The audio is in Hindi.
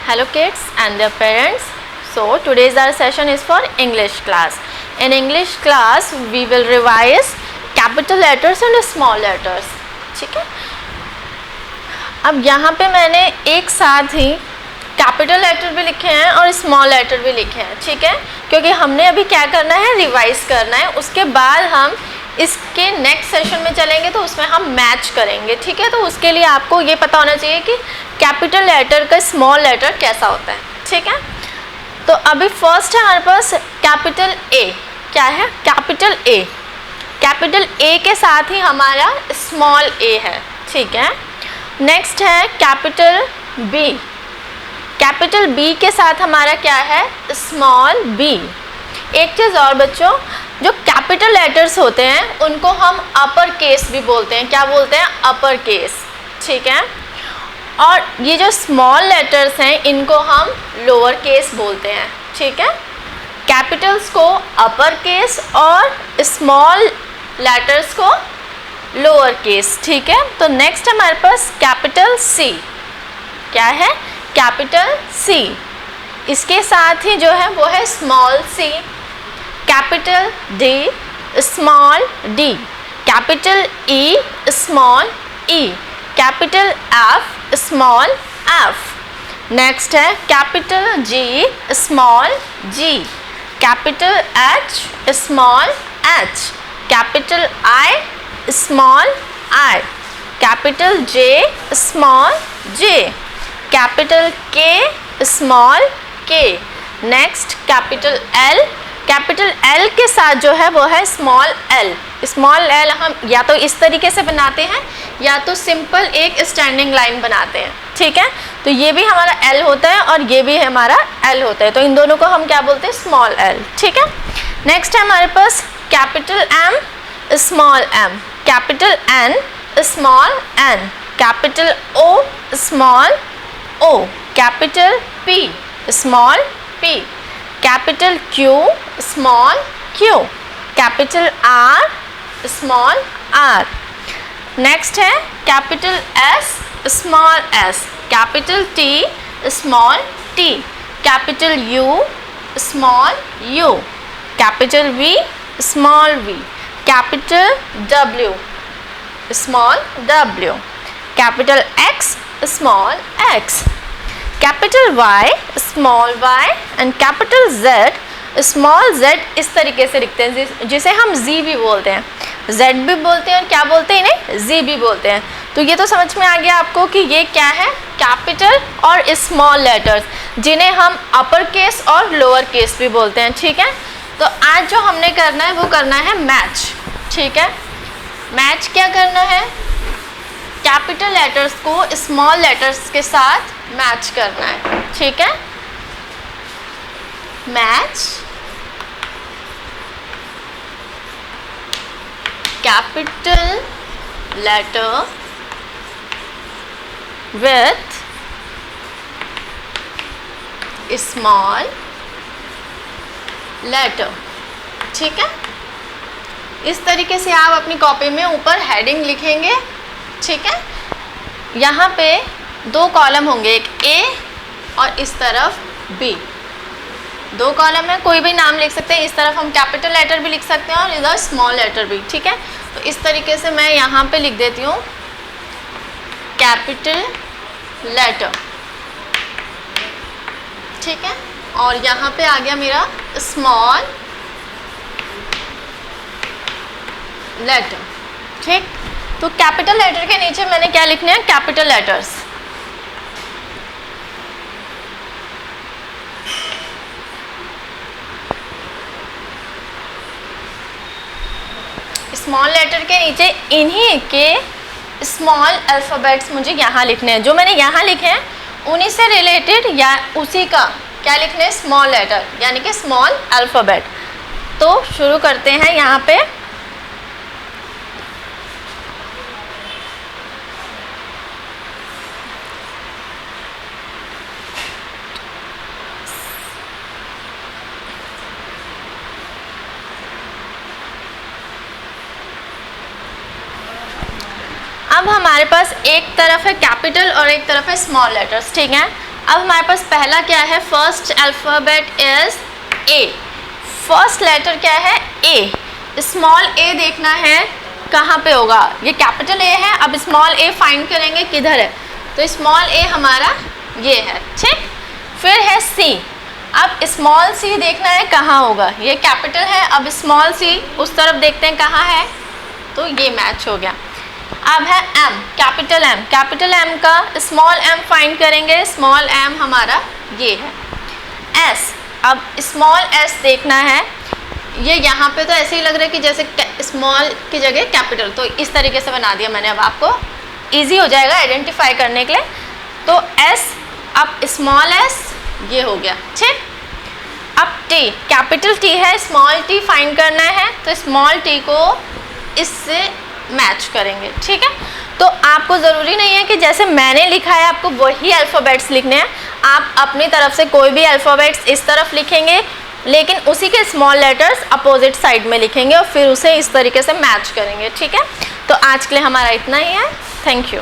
Hello kids and their parents. So today's our session is for English class. In English class we will revise capital letters and small letters. ठीक है, अब यहाँ पे मैंने एक साथ ही कैपिटल लेटर भी लिखे हैं और स्मॉल लेटर भी लिखे हैं. ठीक है, क्योंकि हमने अभी क्या करना है, रिवाइज करना है. उसके बाद हम इसके नेक्स्ट सेशन में चलेंगे तो उसमें हम मैच करेंगे. ठीक है, तो उसके लिए आपको ये पता होना चाहिए कि कैपिटल लेटर का स्मॉल लेटर कैसा होता है. ठीक है, तो अभी फर्स्ट है हमारे पास कैपिटल ए. क्या है? Capital A. कैपिटल ए के साथ ही हमारा स्मॉल ए है. ठीक है, नेक्स्ट है कैपिटल बी. कैपिटल बी के साथ हमारा क्या है? Small B. एक चीज़ और बच्चों, जो कैपिटल लेटर्स होते हैं उनको हम अपर केस भी बोलते हैं. क्या बोलते हैं? Upper case. ठीक है, और ये जो स्मॉल लेटर्स हैं इनको हम लोअर केस बोलते हैं. ठीक है, कैपिटल्स को अपर केस और स्मॉल लेटर्स को लोअर केस. ठीक है, तो नेक्स्ट हमारे पास कैपिटल सी. क्या है? Capital C. इसके साथ ही जो है वो है small C. Capital D, small D. Capital E, small E. Capital F, small F. Next है capital G, small G. Capital H, small H. Capital I, small I. Capital J, small J. Capital K, small K. Next capital L. Capital L के साथ जो है वो है स्मॉल एल. स्मॉल एल हम या तो इस तरीके से बनाते हैं या तो सिंपल एक स्टैंडिंग लाइन बनाते हैं. ठीक है, तो ये भी हमारा एल होता है और ये भी हमारा एल होता है, तो इन दोनों को हम क्या बोलते हैं? Small L. ठीक है, नेक्स्ट है हमारे पास capital M, small M. Capital N, small N. Capital O, small O. Capital P, small P. Capital Q, small Q. Capital R, small R. Next है capital S, small S. Capital T, small T. Capital U, small U. Capital V, small V. Capital W, small W. Capital X, small X. Capital Y, small Y. And capital Z, small Z. इस तरीके से लिखते हैं जिसे हम जी भी बोलते हैं. जेड भी बोलते हैं और क्या बोलते हैं इन्हें? जी भी बोलते हैं. तो ये तो समझ में आ गया आपको कि ये क्या है? कैपिटल और स्मॉल लेटर्स जिन्हें हम अपर केस और लोअर केस भी बोलते हैं. ठीक है, तो आज जो हमने करना है वो करना है मैच. ठीक है, मैच क्या करना है? कैपिटल लेटर्स को स्मॉल लेटर्स के साथ मैच करना है. ठीक है, match capital letter with small letter. ठीक है, इस तरीके से आप अपनी कॉपी में ऊपर हेडिंग लिखेंगे. ठीक है, यहाँ पे दो कॉलम होंगे, एक ए और इस तरफ बी. दो कॉलम है, कोई भी नाम लिख सकते हैं. इस तरफ हम कैपिटल लेटर भी लिख सकते हैं और इधर स्मॉल लेटर भी. ठीक है, तो इस तरीके से मैं यहाँ पे लिख देती हूँ कैपिटल लेटर. ठीक है, और यहाँ पे आ गया मेरा स्मॉल लेटर. ठीक, तो कैपिटल लेटर के नीचे मैंने क्या लिखने हैं? Capital letters. स्मॉल लेटर के नीचे इन्हीं के स्मॉल अल्फ़ाबेट्स मुझे यहाँ लिखने हैं. जो मैंने यहाँ लिखे हैं उन्हीं से रिलेटेड या उसी का क्या लिखने हैं? स्मॉल लेटर, यानी कि स्मॉल अल्फ़ाबेट. तो शुरू करते हैं. यहाँ पे अब हमारे पास एक तरफ है कैपिटल और एक तरफ है स्मॉल लेटर्स. ठीक है, अब हमारे पास पहला क्या है, first alphabet is A. First letter क्या है, ए। स्मॉल ए देखना है कहाँ पे होगा, ये कैपिटल ए है। अब स्मॉल ए फाइंड करेंगे किधर है, तो स्मॉल ए हमारा ये है, ठीक। फिर है सी। अब स्मॉल सी देखना है कहाँ होगा, ये कैपिटल है। अब स्मॉल सी उस तरफ देखते हैं कहाँ है, तो ये मैच हो गया। अब है M, capital M. Capital M का स्मॉल एम फाइंड करेंगे, स्मॉल एम हमारा ये है। एस, अब स्मॉल एस देखना है, ये यहाँ पे तो ऐसे ही लग रहा है कि जैसे स्मॉल की जगह कैपिटल, तो इस तरीके से बना दिया मैंने। अब आपको इजी हो जाएगा आइडेंटिफाई करने के लिए। तो एस, अब स्मॉल एस ये हो गया, ठीक। अब टी, कैपिटल टी है, स्मॉल टी फाइंड करना है, तो स्मॉल टी को इससे मैच करेंगे, ठीक है। तो आपको ज़रूरी नहीं है कि जैसे मैंने लिखा है आपको वही अल्फ़ाबेट्स लिखने हैं। आप अपनी तरफ से कोई भी अल्फ़ाबेट्स इस तरफ लिखेंगे, लेकिन उसी के स्मॉल लेटर्स अपोजिट साइड में लिखेंगे और फिर उसे इस तरीके से मैच करेंगे, ठीक है। तो आज के लिए हमारा इतना ही है। Thank you.